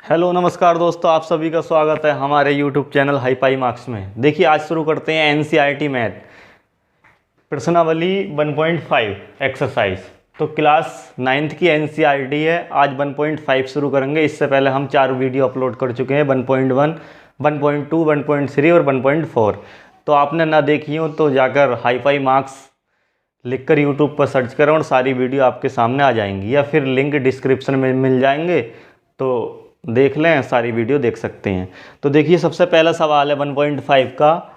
Hello नमस्कार दोस्तों, आप सभी का स्वागत है हमारे यूट्यूब चैनल हाई पाई मार्क्स में। देखिए आज शुरू करते हैं एनसीईआरटी मैथ प्रश्नावली 1.5 एक्सरसाइज। तो क्लास 9th की एनसीईआरटी है, आज 1.5 शुरू करेंगे। इससे पहले हम 4 वीडियो अपलोड कर चुके हैं, 1.1, 1.2, 1.3 और 1.4। तो आपने ना देखी हो तो जाकर हाई पाई मार्क्स लिखकर यूट्यूब पर सर्च करें और सारी वीडियो आपके सामने आ जाएंगी, या फिर लिंक डिस्क्रिप्शन में मिल जाएंगे तो देख लें, सारी वीडियो देख सकते हैं। तो देखिए सबसे पहला सवाल है 1.5 का।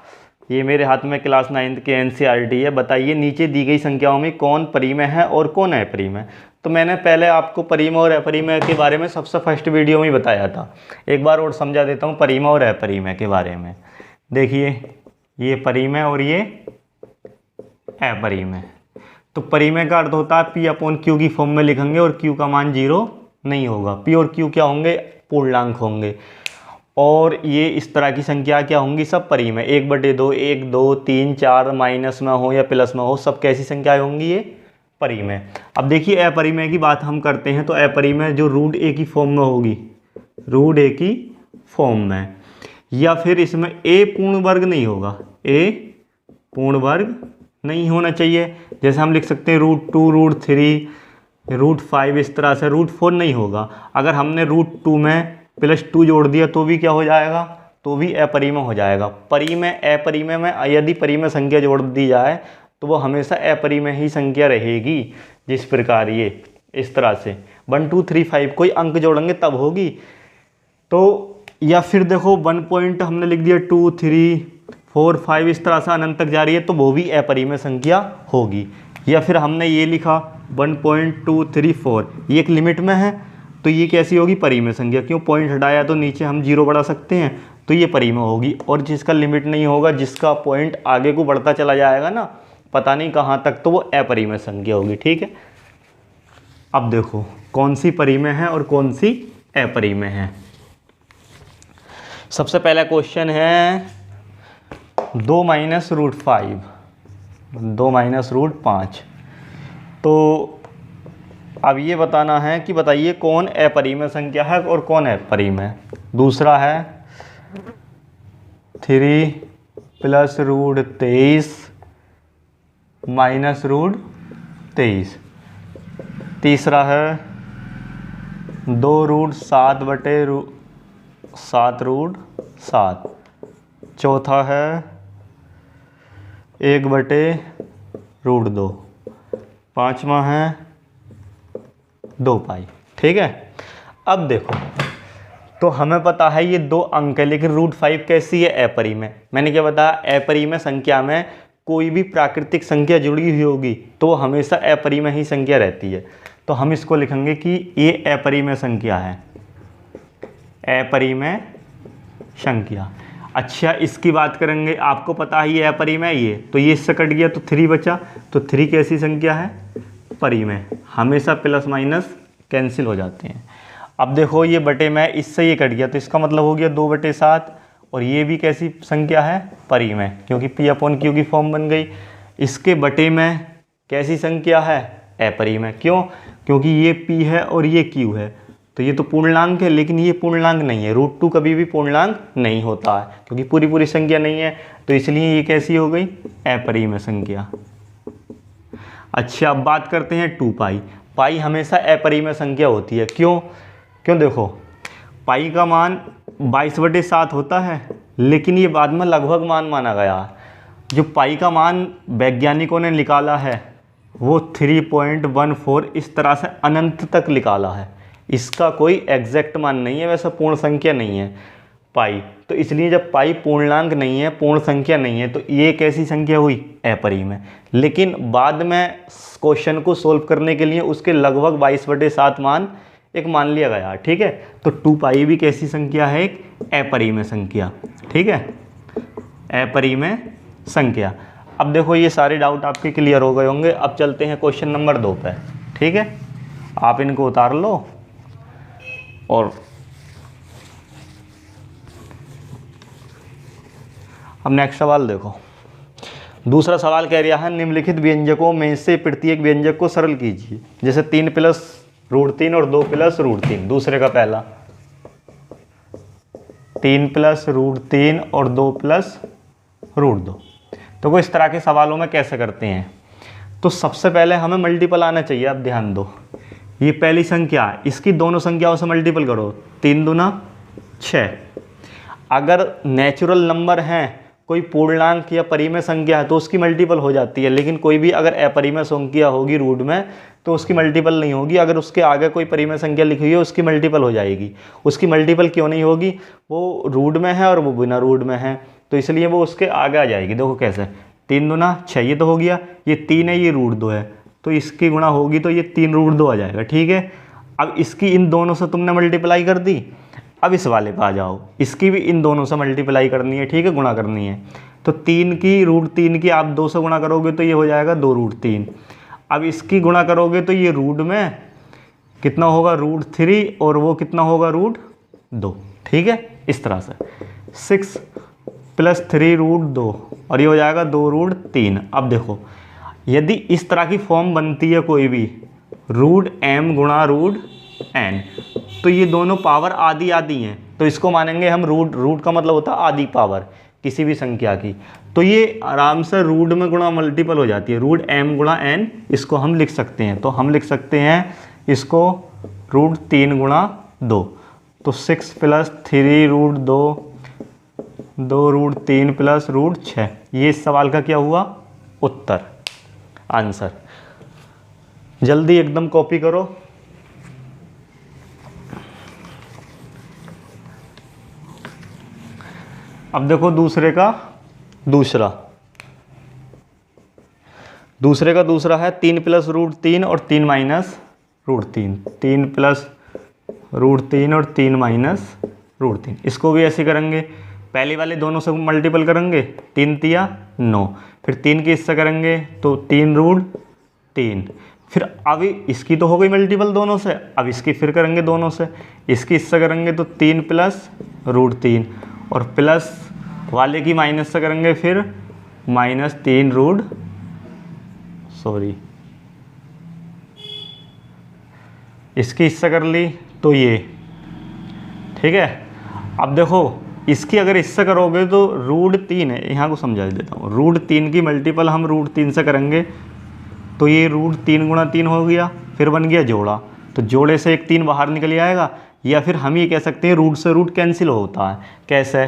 ये मेरे हाथ में क्लास 9th के एनसीईआरटी है। बताइए नीचे दी गई संख्याओं में कौन परिमेय है और कौन अपरिमेय। तो मैंने पहले आपको परिमेय और अपरिमेय के बारे में सबसे फर्स्ट वीडियो में बताया था। एक बार और समझा देता हूँ परिमेय और अपरिमेय के बारे में। देखिए ये परिमेय और ये अपरिमेय। तो परिमेय का अर्थ होता है P/Q की फॉर्म में लिखेंगे और Q का मान 0 नहीं होगा। P और Q क्या होंगे? पूर्णांक होंगे। और ये इस तरह की संख्या क्या होंगी? सब परिमेय। 1/2, 1, 2, 3, 4 माइनस में हो या प्लस में हो, सब कैसी संख्याएं होंगी? ये परिमेय। अब देखिए अपरिमेय की बात हम करते हैं तो अपरिमेय जो √a की फॉर्म में होगी, √a की फॉर्म में, या फिर इसमें a पूर्ण वर्ग नहीं होगा, a पूर्ण वर्ग नहीं होना चाहिए। जैसे हम लिख सकते हैं √2, √3, √5, इस तरह से √4 नहीं होगा। अगर हमने √2 में +2 जोड़ दिया तो भी क्या हो जाएगा? तो भी अपरिमेय हो जाएगा। परिमेय अपरिमेय में यदि परिमेय संख्या जोड़ दी जाए तो वो हमेशा अपरिमेय ही संख्या रहेगी। जिस प्रकार ये इस तरह से 1, 2, 3, 5 कोई अंक जोड़ेंगे तब होगी। तो या फिर देखो 1 पॉइंट हमने लिख दिया 2, 3, 4, 5 इस तरह से अनंत तक जा रही है तो वो भी अपरिमेय संख्या होगी। या फिर हमने ये लिखा 1.234, ये एक लिमिट में है तो ये कैसी होगी? परिमेय संख्या। क्यों? पॉइंट हटाया तो नीचे हम 0 बढ़ा सकते हैं तो ये परिमेय होगी। और जिसका लिमिट नहीं होगा, जिसका पॉइंट आगे को बढ़ता चला जाएगा ना, पता नहीं कहाँ तक, तो वो अपरिमेय संख्या होगी। ठीक है। अब देखो कौन सी परिमेय है और कौन सी अपरिमेय है। सबसे पहला क्वेश्चन है 2 - √5, 2 - √5। तो अब ये बताना है कि बताइए कौन अपरिमेय संख्या है और कौन अपरिमेय। दूसरा है 3 + √23 - √23। तीसरा है 2√7/7 √7। चौथा है 1/√2। पाँचवा है 2 पाई। ठीक है। अब देखो तो हमें पता है ये 2 अंक है, लेकिन √5 कैसी है? अपरिमेय। मैंने क्या बताया? अपरिमेय संख्या में कोई भी प्राकृतिक संख्या जुड़ी हुई होगी तो वो हमेशा अपरिमेय ही संख्या रहती है। तो हम इसको लिखेंगे कि ये अपरिमेय संख्या है, अपरिमेय संख्या। अच्छा इसकी बात करेंगे, आपको पता है ये अपरिमेय, ये तो ये इससे कट गया तो 3 बचा। तो 3 कैसी संख्या है? परिमेय। हमेशा प्लस माइनस कैंसिल हो जाते हैं। अब देखो ये बटे में इससे ये कट गया तो इसका मतलब हो गया 2/7। और ये भी कैसी संख्या है? परिमेय, क्योंकि P/Q की फॉर्म बन गई। इसके बटे में कैसी संख्या है? अपरिमेय। क्यों? क्योंकि ये P है और ये Q है तो ये तो पूर्णांक है, लेकिन ये पूर्णांक नहीं है। √2 कभी भी पूर्णांक नहीं होता है क्योंकि पूरी पूरी संख्या नहीं है, तो इसलिए ये कैसी हो गई? अपरिमेय संख्या। अच्छा अब बात करते हैं 2 पाई। पाई हमेशा अपरिमेय संख्या होती है। क्यों? देखो पाई का मान 22/7 होता है, लेकिन ये बाद में लगभग मान माना गया है। जो पाई का मान वैज्ञानिकों ने निकाला है वो 3.14 इस तरह से अनंत तक निकाला है। इसका कोई एग्जैक्ट मान नहीं है, वैसा पूर्ण संख्या नहीं है पाई। तो इसलिए जब पाई पूर्णांक नहीं है, पूर्ण संख्या नहीं है, तो ये कैसी संख्या हुई? अपरिमेय। लेकिन बाद में क्वेश्चन को सोल्व करने के लिए उसके लगभग 22/7 मान एक मान लिया गया। ठीक है। तो 2 पाई भी कैसी संख्या है? एक अपरिमेय संख्या। ठीक है, अपरिमेय संख्या। अब देखो ये सारे डाउट आपके क्लियर हो गए होंगे। अब चलते हैं क्वेश्चन नंबर 2 पे। ठीक है, आप इनको उतार लो और अब नेक्स्ट सवाल देखो। दूसरा सवाल कह रहा है निम्नलिखित व्यंजकों में से प्रत्येक व्यंजक को सरल कीजिए। जैसे 3 + √3 और 2 + √3। दूसरे का पहला 3 प्लस रूट 3 और 2 प्लस रूट 2। तो वो इस तरह के सवालों में कैसे करते हैं, तो सबसे पहले हमें मल्टीपल आना चाहिए। अब ध्यान दो, ये पहली संख्या है, इसकी दोनों संख्याओं से मल्टीपल करो, 3 दूना 6। अगर नेचुरल नंबर हैं, कोई पूर्णांक या परिमेय संख्या है तो उसकी मल्टीपल हो जाती है, लेकिन कोई भी अगर अपरिमेय संख्या होगी रूट में तो उसकी मल्टीपल नहीं होगी। अगर उसके आगे कोई परिमेय संख्या लिखी हुई है उसकी मल्टीपल हो जाएगी। उसकी मल्टीपल क्यों नहीं होगी, वो रूट में है और वो बिना रूट में है, तो इसलिए वो उसके आगे आ जाएगी। देखो कैसे, 3 दूना 6 ये तो हो गया, ये 3 है, ये रूट 2 है, तो इसकी गुणा होगी तो ये 3 रूट 2 आ जाएगा। ठीक है, अब इसकी इन दोनों से तुमने मल्टीप्लाई कर दी। अब इस वाले पे आ जाओ, इसकी भी इन दोनों से मल्टीप्लाई करनी है। ठीक है, गुणा करनी है, तो 3 की रूट 3 की आप 2 से गुणा करोगे तो ये हो जाएगा 2 रूट 3। अब इसकी गुणा करोगे तो ये रूट में कितना होगा, रूट 3, और वो कितना होगा, रूट 2। ठीक है, इस तरह से 6 प्लस 3 रूट 2 और ये हो जाएगा 2 रूट 3। अब देखो, यदि इस तरह की फॉर्म बनती है कोई भी, रूट m गुणा रूट n, तो ये दोनों पावर आधी आधी हैं, तो इसको मानेंगे हम रूट का मतलब होता है आधी पावर किसी भी संख्या की। तो ये आराम से रूट में गुणा मल्टीपल हो जाती है, रूट m गुणा n, इसको हम लिख सकते हैं। तो हम लिख सकते हैं इसको रूट 3 गुणा 2, तो 6 plus 3 root 2 root 3 plus root 6। ये इस सवाल का क्या हुआ, उत्तर, आंसर। जल्दी एकदम कॉपी करो। अब देखो दूसरे का दूसरा है 3 प्लस रूट 3 और 3 माइनस रूट 3, 3 प्लस रूट 3 और 3 माइनस रूट 3। इसको भी ऐसे करेंगे, पहले वाले दोनों से मल्टीपल करेंगे, 3 तिया 9, फिर 3 की इससे करेंगे तो 3 रूट 3। फिर अभी इसकी तो हो गई मल्टीपल दोनों से, अब इसकी फिर करेंगे दोनों से, इसकी इससे करेंगे तो 3 प्लस रूट 3, और प्लस वाले की माइनस से करेंगे फिर माइनस 3 रूट, इसकी इससे कर ली तो ये। ठीक है, अब देखो इसकी अगर इससे करोगे तो रूट 3 है, यहाँ को समझा देता हूँ, रूट 3 की मल्टीपल हम रूट 3 से करेंगे तो ये रूट 3 गुणा 3 हो गया, फिर बन गया जोड़ा, तो जोड़े से एक 3 बाहर निकल आएगा। या फिर हम ये कह सकते हैं रूट से रूट कैंसिल होता है। कैसे,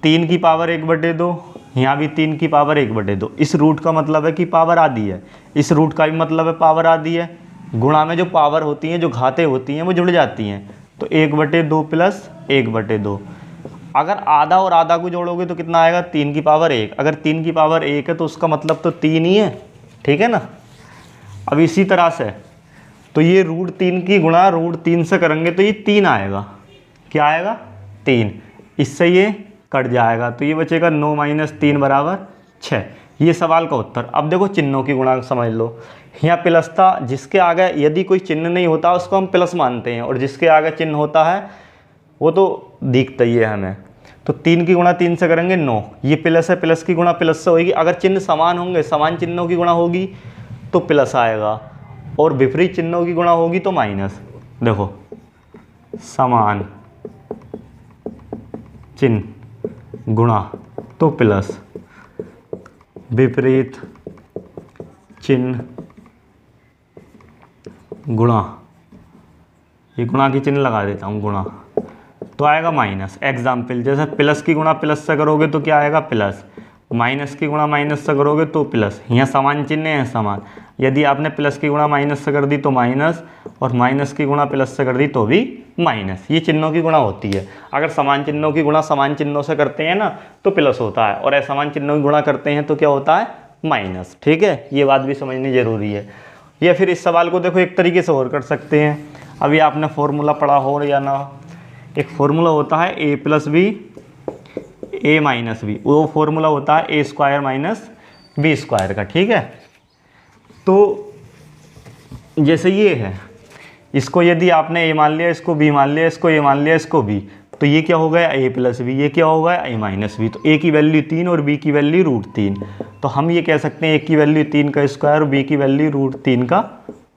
3 की पावर 1/2, यहाँ भी 3 की पावर 1/2। इस रूट का मतलब है कि पावर आधी है, इस रूट का भी मतलब है पावर आधी है। गुणा में जो पावर होती हैं, जो घातें होती हैं, वो जुड़ जाती हैं, तो 1/2 प्लस 1/2। अगर आधा और आधा को जोड़ोगे तो कितना आएगा, 3 की पावर 1। अगर 3 की पावर 1 है तो उसका मतलब तो 3 ही है। ठीक है ना। अब इसी तरह से तो ये रूट 3 की गुणा रूट 3 से करेंगे तो ये 3 आएगा, क्या आएगा, 3। इससे ये कट जाएगा तो ये बचेगा 9 माइनस 3 बराबर 6। ये सवाल का उत्तर। अब देखो चिन्हों की गुणा समझ लो, यहाँ प्लस था, जिसके आगे यदि कोई चिन्ह नहीं होता उसको हम प्लस मानते हैं, और जिसके आगे चिन्ह होता है वो तो दिखता ही है हमें। तो 3 की गुणा 3 से करेंगे 9, ये प्लस है, प्लस की गुणा प्लस से होगी। अगर चिन्ह समान होंगे, समान चिन्हों की गुणा होगी तो प्लस आएगा, और विपरीत चिन्हों की गुणा होगी तो माइनस। देखो समान चिन्ह गुणा तो प्लस, विपरीत चिन्ह गुणा, ये गुणा की चिन्ह लगा देता हूँ, गुणा तो आएगा माइनस। एग्जाम्पल जैसे प्लस की गुणा प्लस से करोगे तो क्या आएगा, प्लस। माइनस की गुणा माइनस से करोगे तो प्लस। यहाँ समान चिन्ह हैं, समान। यदि आपने प्लस की गुणा माइनस से कर दी तो माइनस, और माइनस की गुणा प्लस से कर दी तो भी माइनस। ये चिन्हों की गुणा होती है। अगर समान चिन्हों की गुणा समान चिन्हों से करते हैं ना तो प्लस होता है, और असमान चिन्हों की गुणा करते हैं तो क्या होता है, माइनस। ठीक है, ये बात भी समझनी जरूरी है। या फिर इस सवाल को देखो एक तरीके से और कर सकते हैं। अभी आपने फॉर्मूला पढ़ा हो या ना, एक फॉर्मूला होता है a plus b a minus b, वो फॉर्मूला होता है a square minus b square का। ठीक है, तो जैसे ये है, इसको यदि आपने a मान लिया, इसको b मान लिया, इसको a मान लिया, इसको b, तो ये क्या हो गया, a प्लस बी, ये क्या होगा, a माइनस बी। तो a की वैल्यू 3 और b की वैल्यू √3, तो हम ये कह सकते हैं a की वैल्यू 3 का स्क्वायर और b की वैल्यू √3 का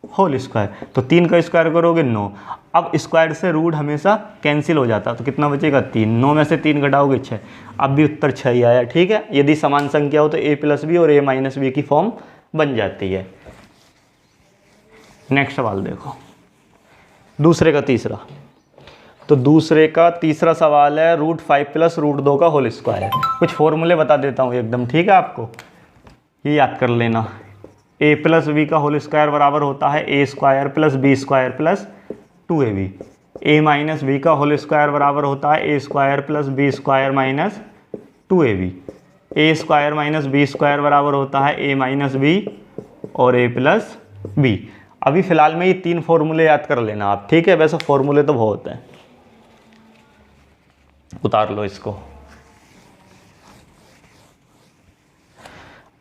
होल स्क्वायर, तो 3 का स्क्वायर करोगे 9। अब स्क्वायर से रूट हमेशा कैंसिल हो जाता, तो कितना बचेगा 3, 9 में से 3 घटाओगे 6। अब भी उत्तर 6 ही आया, ठीक है। यदि समान संख्या हो तो a प्लस बी और a माइनस बी की फॉर्म बन जाती है। नेक्स्ट सवाल देखो, दूसरे का तीसरा। तो दूसरे का तीसरा सवाल है √5 प्लस √2 का होल स्क्वायर। कुछ फॉर्मूले बता देता हूँ एकदम, ठीक है, आपको ये याद कर लेना। a प्लस बी का होल स्क्वायर बराबर होता है a square plus b square plus 2ab। a minus b का होल स्क्वायर बराबर होता है a square plus b square minus 2ab। a square minus b square बराबर होता है a माइनस बी और a प्लस बी। अभी फिलहाल में ये 3 फॉर्मूले याद कर लेना आप, ठीक है। वैसे फॉर्मूले तो बहुत हैं, उतार लो इसको।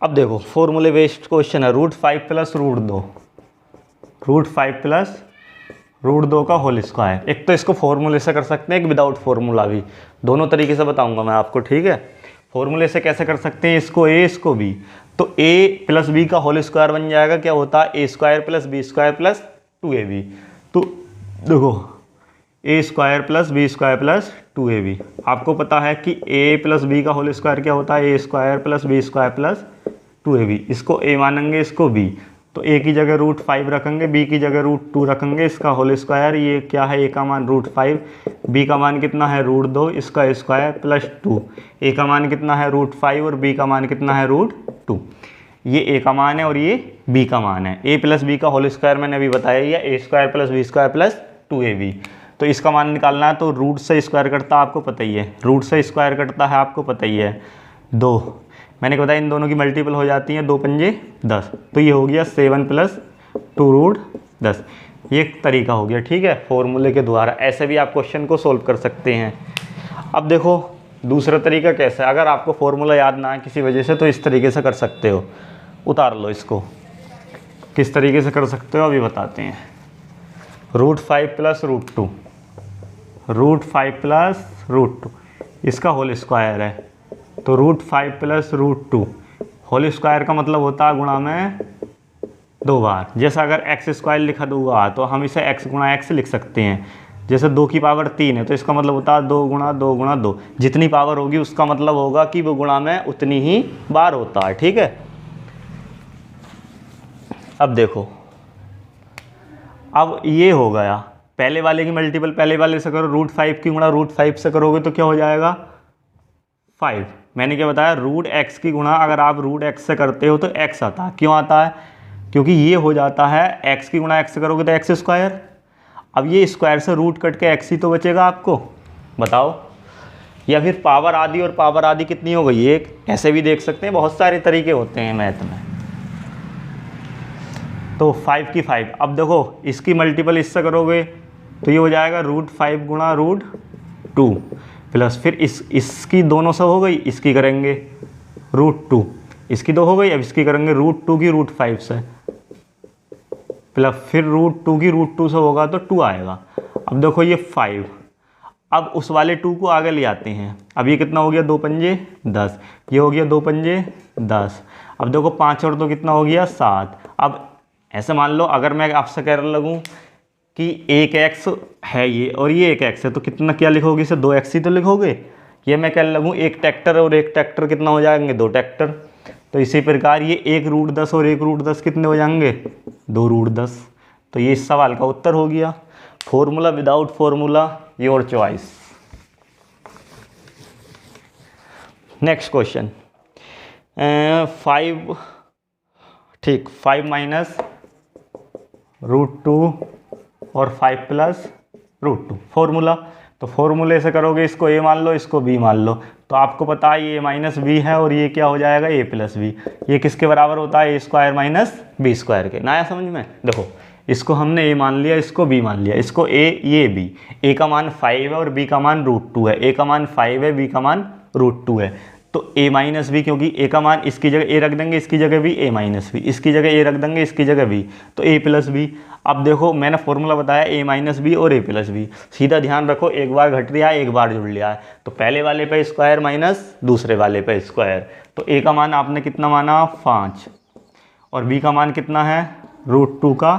अब देखो फॉर्मूले बेस्ड क्वेश्चन है। √5 प्लस √2, √5 प्लस √2 का होल स्क्वायर। एक तो इसको फॉर्मूले से कर सकते हैं, एक विदाउट फॉर्मूला भी, दोनों तरीके से बताऊंगा मैं आपको, ठीक है। फॉर्मूले से कैसे कर सकते हैं, इसको a इसको b, तो a प्लस बी का होल स्क्वायर बन जाएगा, क्या होता है a square plus b square plus 2ab। तो देखो a square plus b square plus 2ab। आपको पता है कि a प्लस बी का होल स्क्वायर क्या होता है, a square plus b square plus 2ab। इसको a मानेंगे, इसको b, तो a की जगह √5 रखेंगे, b की जगह √2 रखेंगे, इसका होल स्क्वायर। ये क्या है, a का मान √5, b का मान कितना है √2, इसका स्क्वायर प्लस 2। a का मान कितना है √5 और b का मान कितना है √2। ये a का मान है और ये b का मान है। a प्लस बी का होल स्क्वायर मैंने अभी बताया, ये a square plus b square plus 2ab। तो इसका मान निकालना है, तो रूट से स्क्वायर कटता है आपको पता ही है, रूट से स्क्वायर कटता है आपको पता ही है 2। मैंने बताया इन दोनों की मल्टीपल हो जाती हैं, 2 पंजे 10, तो ये हो गया 7 प्लस 2√10। ये एक तरीका हो गया, ठीक है, फॉर्मूले के द्वारा। ऐसे भी आप क्वेश्चन को सोल्व कर सकते हैं। अब देखो दूसरा तरीका कैसा है, अगर आपको फॉर्मूला याद ना है किसी वजह से, तो इस तरीके से कर सकते हो। उतार लो इसको, किस तरीके से कर सकते हो अभी बताते हैं। √5 प्लस √2, √5 प्लस √2, इसका होल स्क्वायर है, तो √5 प्लस √2 होल स्क्वायर का मतलब होता है गुणा में 2 बार। जैसा अगर x स्क्वायर लिखा दूंगा तो हम इसे x गुणा x लिख सकते हैं। जैसे 2 की पावर 3 है, तो इसका मतलब होता है 2 गुणा 2 गुणा 2। जितनी पावर होगी उसका मतलब होगा कि वो गुणा में उतनी ही बार होता है, ठीक है। अब देखो, अब ये हो गया पहले वाले की मल्टीपल पहले वाले से करो, √5 की गुणा √5 से करोगे तो क्या हो जाएगा 5। मैंने क्या बताया, √x की गुणा अगर आप √x से करते हो तो x आता है। क्यों आता है, क्योंकि ये हो जाता है x की गुणा x से करोगे तो x स्क्वायर। अब ये स्क्वायर से रूट कट के x ही तो बचेगा आपको, बताओ। या फिर पावर आधी और पावर आधी कितनी हो गई, एक। ऐसे भी देख सकते हैं, बहुत सारे तरीके होते हैं मैथ में। तो 5 की 5, अब देखो इसकी मल्टीपल इससे करोगे तो ये हो जाएगा √5 गुणा √2 प्लस फिर इसकी दोनों से हो गई, इसकी करेंगे √2, इसकी 2 हो गई, अब इसकी करेंगे √2 की √5 से प्लस फिर √2 की √2 से होगा तो 2 आएगा। अब देखो ये 5, अब उस वाले 2 को आगे ले आते हैं। अब ये कितना हो गया, 2 पंजे 10, ये हो गया 2 पंजे 10। अब देखो 5 और 2 कितना हो गया 7। अब ऐसे मान लो अगर मैं आपसे कह लगूँ कि एक x है ये और ये एक x है, तो कितना क्या लिखोगे, इसे 2x ही तो लिखोगे। ये मैं कह लगूँ एक ट्रैक्टर और एक ट्रैक्टर कितना हो जाएंगे, 2 ट्रैक्टर। तो इसी प्रकार ये 1 √10 और 1 √10 कितने हो जाएंगे, 2 √10। तो ये इस सवाल का उत्तर हो गया। Formula without formula, your choice. Next question 5, ठीक, 5 माइनस √2 और 5 प्लस √2 फॉर्मूला। तो फॉर्मूले से करोगे, इसको a मान लो, इसको b मान लो, तो आपको पता है ये माइनस b है और ये क्या हो जाएगा a प्लस बी। ये किसके बराबर होता है, a square minus b square के। ना आया समझ में, देखो इसको हमने a मान लिया, इसको b मान लिया, इसको a ये b। a का मान 5 है और b का मान √2 है, a का मान 5 है, b का मान √2 है। तो a माइनस बी, क्योंकि a का मान इसकी जगह a रख देंगे, इसकी जगह भी a माइनस बी, इसकी जगह a रख देंगे, इसकी जगह b, तो a प्लस बी। अब देखो मैंने फॉर्मूला बताया a माइनस बी और a प्लस बी। सीधा ध्यान रखो, एक बार घट लिया है, एक बार जुड़ लिया है, तो पहले वाले पे स्क्वायर माइनस दूसरे वाले पे स्क्वायर। तो a का मान आपने कितना माना 5 और b का मान कितना है √2 का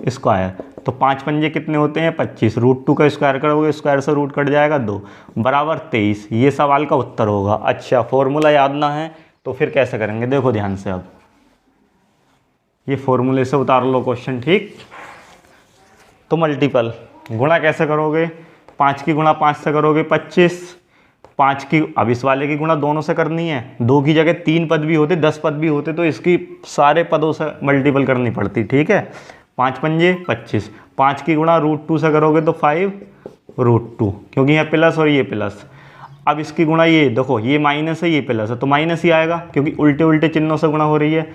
स्क्वायर। तो 5 पंजे कितने होते हैं 25, √2 का स्क्वायर करोगे, स्क्वायर से रूट कट जाएगा 2 बराबर 23। ये सवाल का उत्तर होगा। अच्छा, फॉर्मूला याद ना है तो फिर कैसे करेंगे, देखो ध्यान से। अब ये फॉर्मूले से उतार लो क्वेश्चन, ठीक। तो मल्टीपल गुणा कैसे करोगे, 5 की गुणा 5 से करोगे 25, 5 की, अब इस वाले की गुणा दोनों से करनी है। 2 की जगह 3 पद भी होते, 10 पद भी होते तो इसकी सारे पदों से मल्टीपल करनी पड़ती, ठीक है। 5 पंजे 25, 5 की गुणा √2 से करोगे तो 5√2, क्योंकि यहाँ प्लस और ये प्लस। अब इसकी गुणा, ये देखो ये माइनस है ये प्लस है तो माइनस ही आएगा, क्योंकि उल्टे उल्टे चिन्हों से गुणा हो रही है।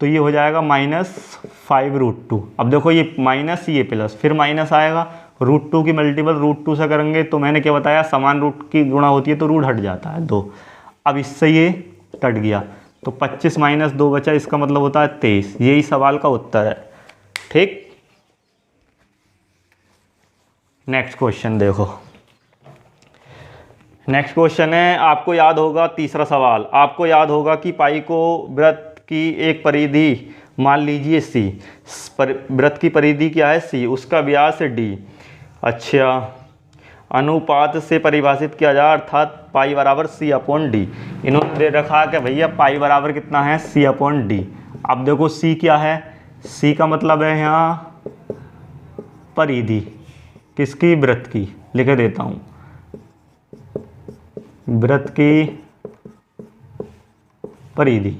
तो ये हो जाएगा -5√2। अब देखो ये माइनस ये प्लस, फिर माइनस आएगा। √2 की मल्टीपल √2 से करेंगे तो मैंने क्या बताया, समान रूट की गुणा होती है तो रूट हट जाता है 2। अब इससे ये कट गया तो 25 - 2 बचा, इसका मतलब होता है 23। यही सवाल का उत्तर है, ठीक। नेक्स्ट क्वेश्चन देखो। नेक्स्ट क्वेश्चन है, आपको याद होगा तीसरा सवाल, आपको याद होगा कि पाई को वृत्त की एक परिधि मान लीजिए C, वृत्त की परिधि क्या है C, उसका व्यास है D। अच्छा, अनुपात से परिभाषित किया जाए, अर्थात पाई बराबर C/D। इन्होंने दे रखा कि भैया पाई बराबर कितना है C/D। अब देखो C क्या है, C का मतलब है यहाँ परिधि, किसकी, वृत्त की। लिख देता हूँ, वृत्त की परिधि।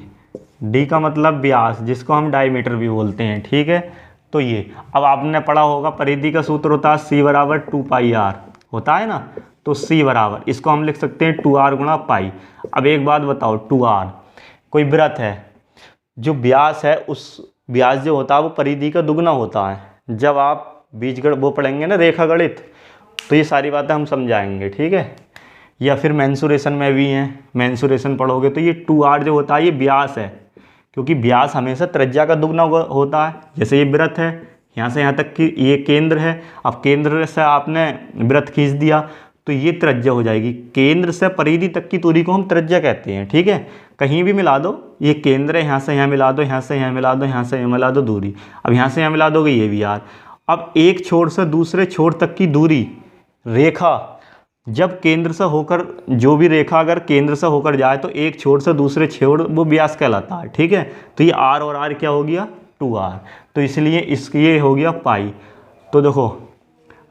D का मतलब व्यास, जिसको हम डायमीटर भी बोलते हैं, ठीक है। तो ये अब आपने पढ़ा होगा परिधि का सूत्र होता है C बराबर 2πr होता है ना। तो C बराबर, इसको हम लिख सकते हैं 2r गुणा पाई। अब एक बात बताओ, 2r कोई वृत्त है, जो व्यास है उस व्यास जो होता है वो परिधि का दुगना होता है। जब आप बीजगणित वो पढ़ेंगे ना, रेखा गणित, तो ये सारी बातें हम समझाएंगे, ठीक है। या फिर मेंसुरेशन में भी हैं, मेंसुरेशन पढ़ोगे तो ये 2r जो होता है ये व्यास है, क्योंकि व्यास हमेशा त्रिज्या का दुगना होता है। जैसे ये वृत्त है, यहाँ से यहाँ तक कि ये केंद्र है। अब केंद्र से आपने वृत्त खींच दिया तो ये त्रिज्या हो जाएगी। केंद्र से परिधि तक की दूरी को हम त्रिज्या कहते हैं, ठीक है। कहीं भी मिला दो, ये केंद्र है, यहाँ से यहाँ मिला दो, यहाँ से यहाँ मिला दो, यहाँ से यहाँ मिला दो दूरी। अब यहाँ से यहाँ मिला दोगे ये भी यार। अब एक छोर से दूसरे छोर तक की दूरी, रेखा जब केंद्र से होकर, जो भी रेखा अगर केंद्र से होकर जाए तो एक छोर से दूसरे छोर वो व्यास कहलाता है, ठीक है। तो ये r और r क्या हो गया 2r, तो इसलिए इसकी ये हो गया पाई। तो देखो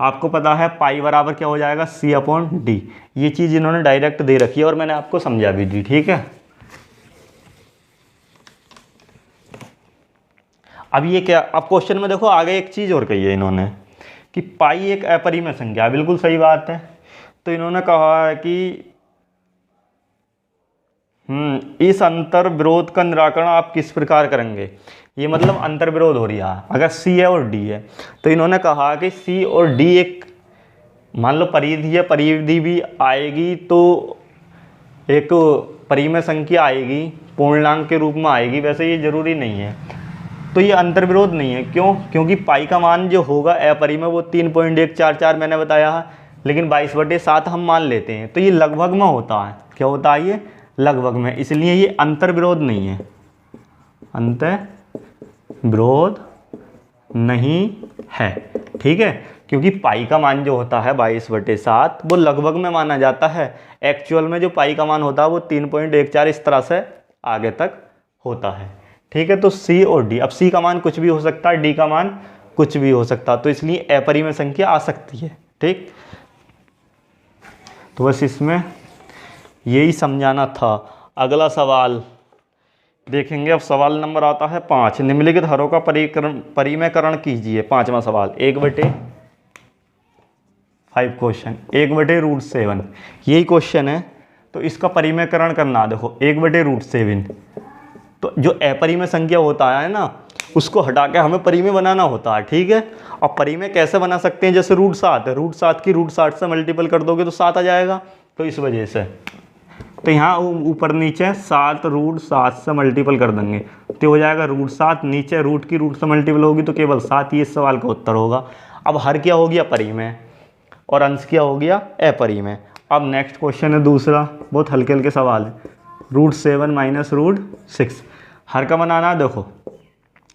आपको पता है पाई बराबर क्या हो जाएगा C/D। ये चीज़ इन्होंने डायरेक्ट दे रखी है और मैंने आपको समझा भी दी, ठीक है। अब ये क्या, अब क्वेश्चन में देखो आगे एक चीज़ और कही है इन्होंने कि पाई एक अपरिमेय संख्या है। बिल्कुल सही बात है। तो इन्होंने कहा है कि इस अंतर विरोध का निराकरण आप किस प्रकार करेंगे। ये मतलब अंतर विरोध हो रहा है अगर C है और D है। तो इन्होंने कहा कि C और D एक, मान लो परिधि है, परिधि भी आएगी तो एक परिमेय संख्या आएगी, पूर्णांक के रूप में आएगी। वैसे ये जरूरी नहीं है, तो ये अंतर विरोध नहीं है। क्यों, क्योंकि पाई का मान जो होगा अपरिमेय वो 3.144 मैंने बताया है, लेकिन 22/7 हम मान लेते हैं। तो ये लगभग में होता है, क्या होता है ये लगभग में, इसलिए ये अंतर विरोध नहीं है, अंतर विरोध नहीं है, ठीक है। क्योंकि पाई का मान जो होता है 22/7 वो लगभग में माना जाता है। एक्चुअल में जो पाई का मान होता है वो 3.14 इस तरह से आगे तक होता है, ठीक है। तो C और D, अब C का मान कुछ भी हो सकता है, D का मान कुछ भी हो सकता है, तो इसलिए अपरिमेय संख्या आ सकती है, ठीक। तो बस इसमें यही समझाना था। अगला सवाल देखेंगे। अब सवाल नंबर आता है 5, निम्नलिखित हरों का परिमेयकरण कीजिए। 5वां सवाल 1/5 क्वेश्चन, 1/√7 यही क्वेश्चन है। तो इसका परिमेयकरण करना, देखो 1/√7, तो जो अपरिमेय संख्या होता है ना उसको हटा के हमें परिमेय बनाना होता है, ठीक है। अब परिमेय कैसे बना सकते हैं, जैसे √7 है, √7 की √60 से मल्टीपल कर दोगे तो 7 आ जाएगा। तो इस वजह से तो यहाँ ऊपर नीचे 7 √7 से मल्टीपल कर देंगे तो हो जाएगा √7, नीचे रूट की रूट से मल्टीपल होगी तो केवल 7 ही इस सवाल का उत्तर होगा। अब हर क्या हो गया परिमेय और अंश क्या हो गया अपरिमेय। अब नेक्स्ट क्वेश्चन है दूसरा, बहुत हल्के हल्के सवाल है। √7 - √6 हर का बनाना। देखो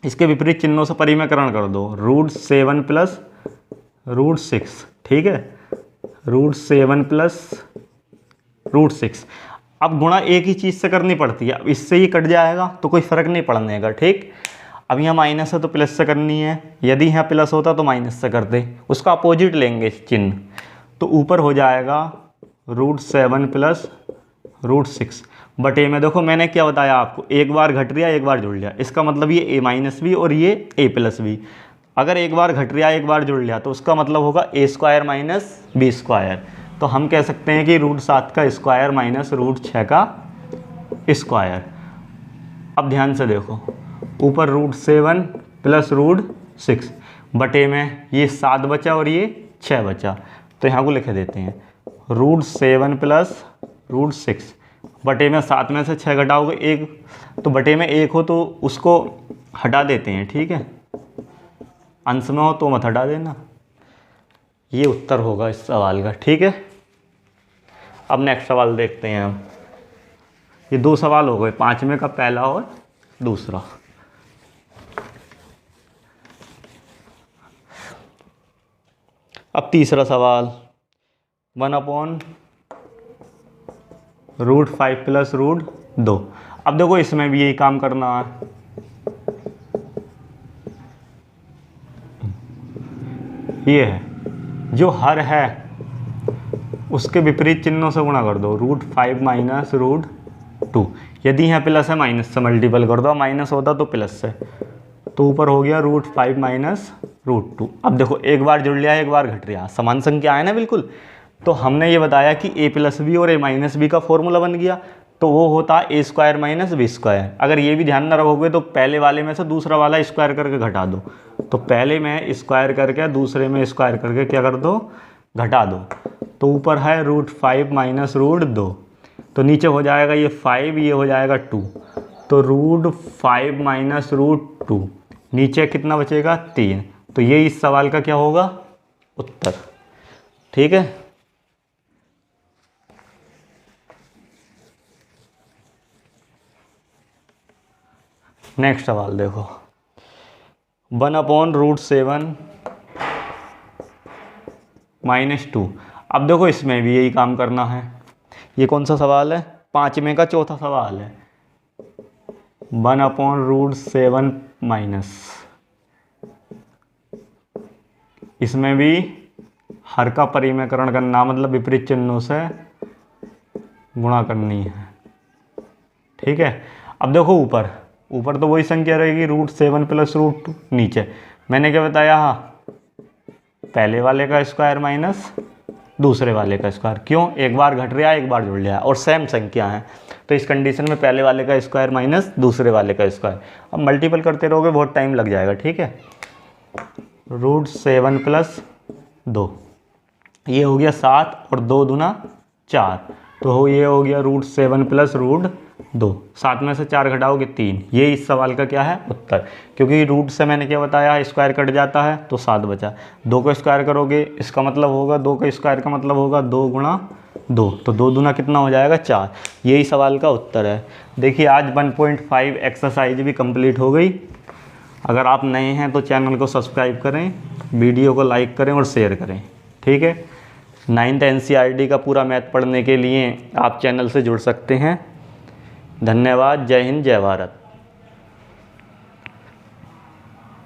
इसके विपरीत चिन्हों से परिमेयकरण कर दो, √7 प्लस √6, ठीक है, √7 प्लस √6। अब गुणा एक ही चीज़ से करनी पड़ती है, अब इससे ही कट जाएगा तो कोई फ़र्क नहीं पड़ने का, ठीक। अब यहाँ माइनस है तो प्लस से करनी है, यदि यहाँ प्लस होता तो माइनस से करते, उसका अपोजिट लेंगे चिन्ह, तो ऊपर हो जाएगा √7 प्लस √6 बटे में। देखो मैंने क्या बताया आपको, एक बार घट रहा एक बार जुड़ लिया, इसका मतलब ये a माइनस बी और ये a प्लस बी। अगर एक बार घट रहा एक बार जुड़ लिया तो उसका मतलब होगा a² माइनस b²। तो हम कह सकते हैं कि √7 का स्क्वायर माइनस √6 का स्क्वायर। अब ध्यान से देखो, ऊपर √7 प्लस √6 बटे में ये 7 बचा और ये 6 बचा, तो यहाँ को लिख देते हैं √7 प्लस √6 बटे में 7 में से 6 घटाओगे 1, तो बटे में 1 हो तो उसको हटा देते हैं, ठीक है, अंश में हो तो मत हटा देना। ये उत्तर होगा इस सवाल का, ठीक है। अब नेक्स्ट सवाल देखते हैं हम। ये 2 सवाल हो गए, 5वें का पहला और दूसरा। अब तीसरा सवाल, 1/√5 प्लस √2। अब देखो इसमें भी यही काम करना है, ये है जो हर है उसके विपरीत चिन्हों से गुणा कर दो, √5 माइनस √2। यदि यहाँ प्लस है माइनस से मल्टीपल कर दो, माइनस होता तो प्लस से, तो ऊपर हो गया √5 माइनस √2। अब देखो एक बार जुड़ लिया एक बार घट रहा, समान संख्या है ना बिल्कुल। तो हमने ये बताया कि a प्लस बी और a माइनस बी का फॉर्मूला बन गया, तो वो होता है a² माइनस b²। अगर ये भी ध्यान न रखोगे तो पहले वाले में से दूसरा वाला स्क्वायर करके घटा दो, तो पहले में स्क्वायर करके दूसरे में स्क्वायर करके क्या कर दो, घटा दो। तो ऊपर है √5 माइनस √2, तो नीचे हो जाएगा ये 5, ये हो जाएगा 2, तो √5 माइनस √2, नीचे कितना बचेगा 3। तो ये इस सवाल का क्या होगा, उत्तर, ठीक है। नेक्स्ट सवाल देखो, 1/√7 माइनस 2। अब देखो इसमें भी यही काम करना है। ये कौन सा सवाल है, 5वें का चौथा सवाल है। 1/√7 माइनस, इसमें भी हर का परिमेयकरण करना, मतलब विपरीत चिन्हों से गुणा करनी है, ठीक है। अब देखो ऊपर तो वही संख्या रहेगी √7 प्लस √2, नीचे मैंने क्या बताया, पहले वाले का स्क्वायर माइनस दूसरे वाले का स्क्वायर। क्यों, एक बार घट रहा एक बार जुड़ रहा और सेम संख्या है, तो इस कंडीशन में पहले वाले का स्क्वायर माइनस दूसरे वाले का स्क्वायर। अब मल्टीपल करते रहोगे बहुत टाइम लग जाएगा, ठीक है। √7 प्लस 2, ये हो गया 7 और 2 दूना 4, तो ये हो गया √7 प्लस √2। 7 में से 4 घटाओगे 3, ये इस सवाल का क्या है, उत्तर। क्योंकि रूट से मैंने क्या बताया, स्क्वायर कट जाता है तो 7 बचा। 2 को स्क्वायर करोगे इसका मतलब होगा 2 का स्क्वायर का मतलब होगा 2 गुणा 2, तो 2 दूना कितना हो जाएगा 4। यही सवाल का उत्तर है। देखिए आज 1.5 एक्सरसाइज भी कंप्लीट हो गई। अगर आप नए हैं तो चैनल को सब्सक्राइब करें, वीडियो को लाइक करें और शेयर करें, ठीक है। 9th NCERT का पूरा मैथ पढ़ने के लिए आप चैनल से जुड़ सकते हैं। धन्यवाद। जय हिंद, जय भारत।